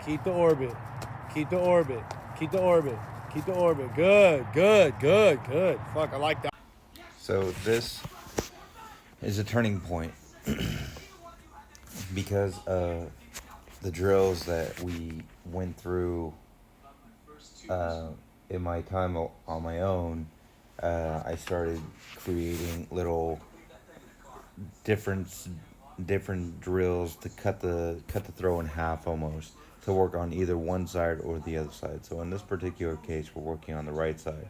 Keep the orbit. Keep the orbit. Keep the orbit. Keep the orbit. Good, good, good, good. Fuck, I like that. So this is a turning point because of the drills that we went through in my time on my own. I started creating little different different drills to cut the throw in half almost to work on either one side or the other side. So in this particular case, we're working on the right side.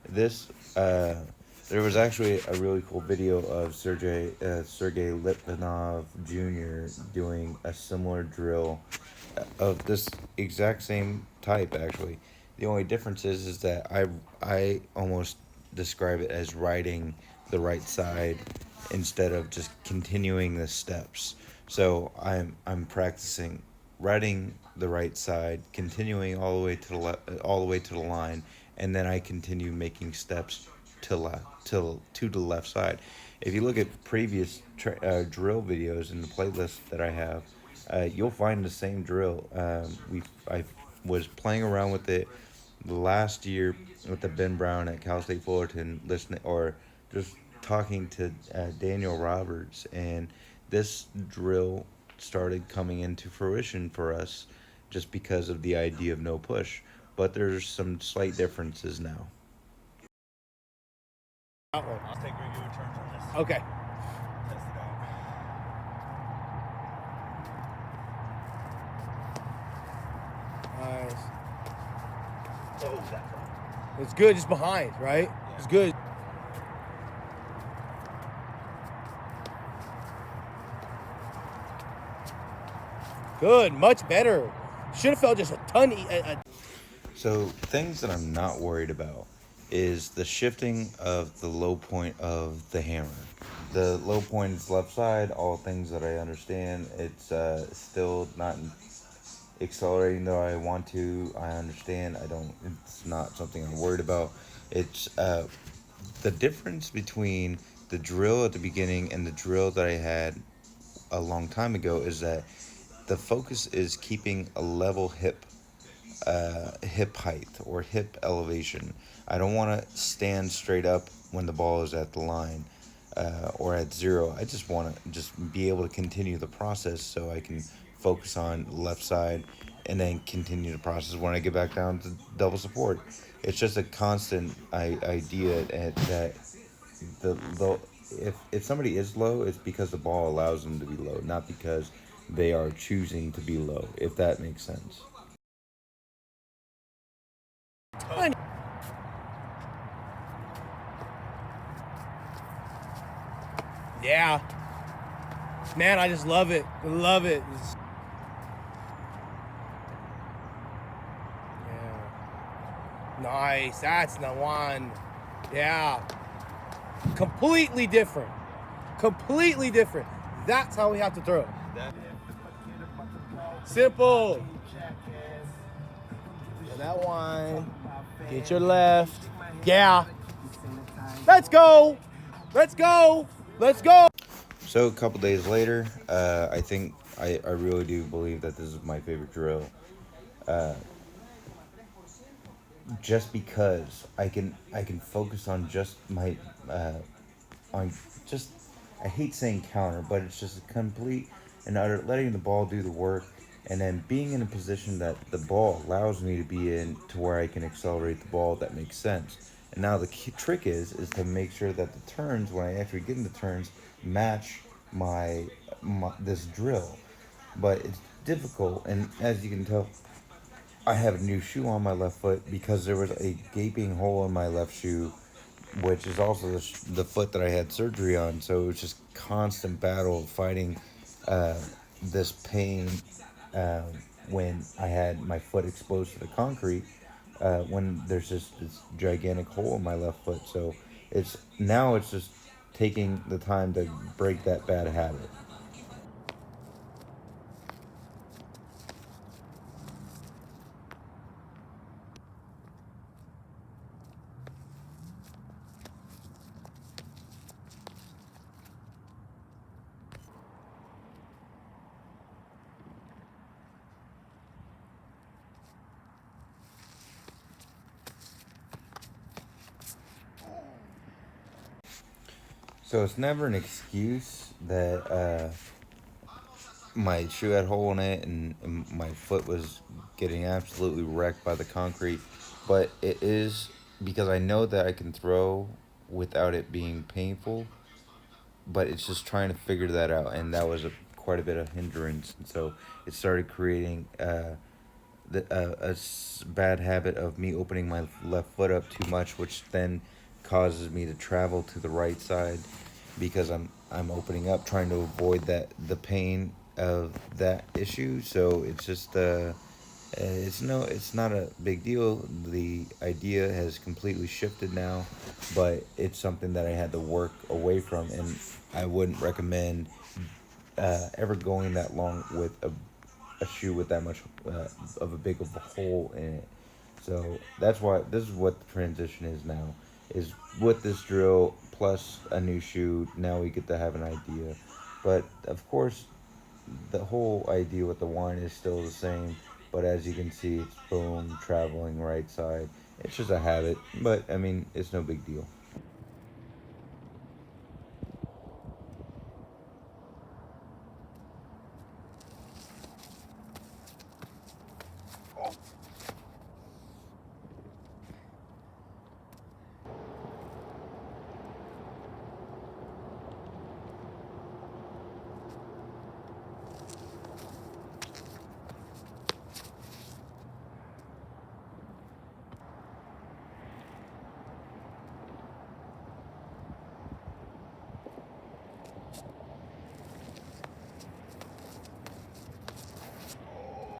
This there was actually a really cool video of Sergey Litvinov Jr. doing a similar drill of this exact same type. Actually, the only difference is that I almost describe it as riding the right side instead of just continuing the steps. So I'm practicing riding the right side, continuing all the way to the all the way to the line, and then I continue making steps to the left side. If you look at previous drill videos in the playlist that I have, you'll find the same drill. I was playing around with it last year with the Ben Brown at Cal State Fullerton, listening or just talking to Daniel Roberts, and this drill started coming into fruition for us just because of the idea of no push. But there's some slight differences now. That one. I'll take regular turns on this. Okay. Test it out. Nice. Oh, that's right. It's good, just behind, right? Yeah. It's good. Good, much better. Should have felt just a ton. So things that I'm not worried about is the shifting of the low point of the hammer. The low point is left side, all things that I understand. It's still not accelerating though I want to. I understand. It's not something I'm worried about. It's the difference between the drill at the beginning and the drill that I had a long time ago is that the focus is keeping a level hip height or hip elevation. I don't want to stand straight up when the ball is at the line or at zero. I just want to just be able to continue the process so I can focus on left side and then continue the process when I get back down to double support. It's just a constant idea that if somebody is low, it's because the ball allows them to be low, not because they are choosing to be low, if that makes sense. Yeah. Man, I just love it. I love it. Yeah. Nice. That's the one. Yeah. Completely different. Completely different. That's how we have to throw. Simple. Yeah, that one. Get your left. Yeah. Let's go. Let's go. Let's go. So a couple days later, I think I really do believe that this is my favorite drill. Just because I can focus on just my on just I hate saying counter, but it's just a complete and utter letting the ball do the work, and then being in a position that the ball allows me to be in to where I can accelerate the ball. That makes sense. And now the key trick is to make sure that the turns, when I actually get in the turns, match my this drill. But it's difficult, and as you can tell, I have a new shoe on my left foot because there was a gaping hole in my left shoe, which is also the foot that I had surgery on. So it was just constant battle fighting this pain when I had my foot exposed to the concrete. When there's just this gigantic hole in my left foot, so it's just taking the time to break that bad habit. So it's never an excuse that my shoe had a hole in it and my foot was getting absolutely wrecked by the concrete. But it is because I know that I can throw without it being painful. But it's just trying to figure that out, and that was quite a bit of hindrance. And so it started creating bad habit of me opening my left foot up too much, which then causes me to travel to the right side because I'm opening up, trying to avoid the pain of that issue. So it's just it's not a big deal. The idea has completely shifted now, but it's something that I had to work away from, and I wouldn't recommend ever going that long with a shoe with that much of a big of a hole in it. So that's why this is what the transition is now. Is with this drill plus a new shoe, now we get to have an idea. But of course, the whole idea with the wine is still the same. But as you can see, it's boom, traveling right side. It's just a habit, but I mean, it's no big deal.